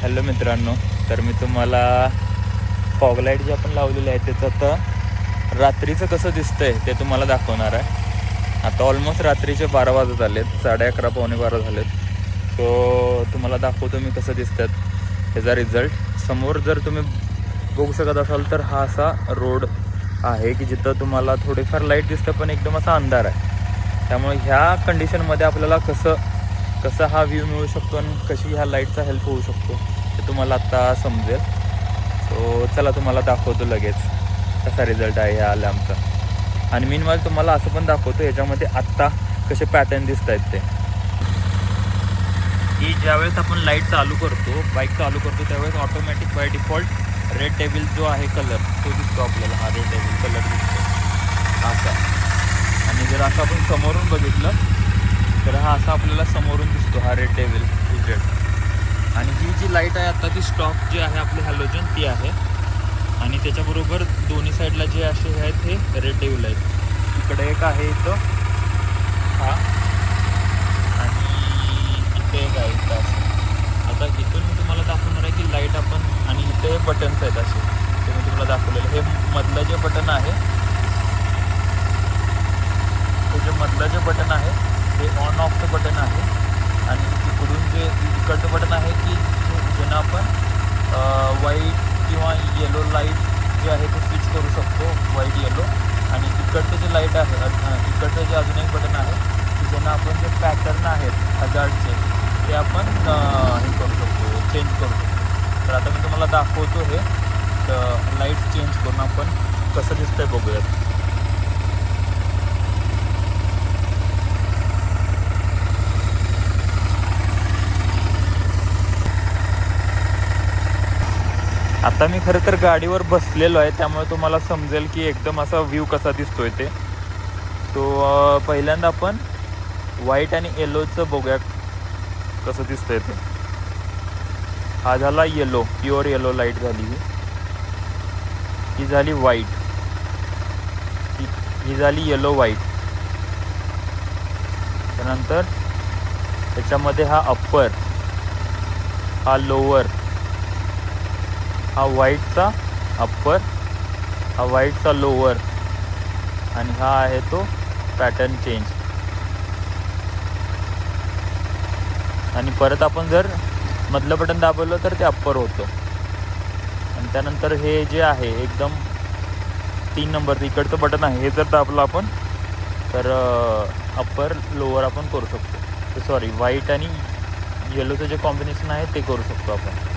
Hello मित्रांनो, तर मी तुम्हाला फॉग लाईट जे आपण लावलेले आहे त्याचं आता रात्रीचं कसं दिसतंय ते तुम्हाला दाखवणार आहे. आता ऑलमोस्ट रात्रीचे 12 वाजत आलेत, 11:30 पावणे 12 झालेत. सो तुम्हाला दाखवतो मी कसं दिसतात ह्याचा रिझल्ट. समोर जर तुम्ही बघू शकत असाल तर हा असा रोड आहे की जिथं तुम्हाला थोडीफार लाईट दिसतं पण एकदम असा अंधार आहे. त्यामुळे ह्या कंडिशनमध्ये आपल्याला कसा हा व्ह्यू मिळू शकतो आणि कशी ह्या लाईटचा हेल्प होऊ शकतो ते तुम्हाला आत्ता समजेल. सो चला तुम्हाला दाखवतो लगेच कसा रिझल्ट आहे ह्या लॅम्पचा. आणि मीनवाईल तुम्हाला असं पण दाखवतो ह्याच्यामध्ये आत्ता कसे पॅटर्न दिसत आहेत ते. की ज्यावेळेस आपण लाईट चालू करतो, बाईक चालू करतो, त्यावेळेस automatic by default red devil जो आहे कलर तो दिसतो आपल्याला. हा रेड डेव्हिल कलर दिसतो असा. आणि जर असं आपण समोरून बघितलं तर हा असा आपल्याला समोरून दिसतो, हा रेड डेव्हिल उजेड. आणि ही जी लाईट आहे आता ती स्टॉक जी आहे आपली हॅलोजन ती आहे. आणि त्याच्याबरोबर दोन्ही साईडला जे असे हे आहेत हे रेड डेव्हिल आहेत. इकडे एक आहे इथं हा, आणि इथे एक आहे इथं असं. आता इथून मी तुम्हाला दाखवणार आहे की लाईट आपण, आणि इथे हे बटन्स आहेत असे ते मी तुम्हाला दाखवलेलं. हे मधलं जे बटन आहे, हे जे मधलं जे बटन आहे ते ऑन ऑफचं बटन आहे. आणि इकडून जे इकडचं बटन आहे की ज्यानं आपण व्हाईट किंवा येलो लाईट जे आहे ते स्विच करू शकतो, व्हाईट येलो. आणि इकडचं जे लाईट आहे, इकडचं जे अजून एक बटन आहे की ज्यानं आपण जे पॅटर्न आहेत हजार्डचे ते आपण हे करू शकतो, चेंज करू शकतो. तर आता मी तुम्हाला दाखवतो हे लाईट चेंज करून आपण कसं दिसतंय बघूयात. आता मी खरं तर गाडीवर बसलेलो आहे त्यामुळे तुम्हाला समजेल की एकदम असा व्ह्यू कसा दिसतोय ते. तो पहिल्यांदा आपण व्हाईट आणि येलोचं बघूया कसं दिसतंय ते. हा झाला येलो, प्युअर येलो लाईट झाली ही झाली व्हाईट, ही झाली येलो व्हाईट. त्यानंतर त्याच्यामध्ये हा अप्पर, हा लोअर, हा व्हाईटचा अप्पर, हा व्हाईटचा लोअर, आणि हा आहे तो पॅटर्न चेंज. आणि परत आपण जर मधलं बटन दाबवलं तर ते अप्पर होतं. आणि त्यानंतर हे जे आहे एकदम 3 नंबरचं इकडचं बटन आहे, हे जर दाबलं आपण तर अप्पर लोअर आपण करू शकतो. सॉरी, व्हाईट आणि येलोचं जे कॉम्बिनेशन आहे ते करू शकतो आपण.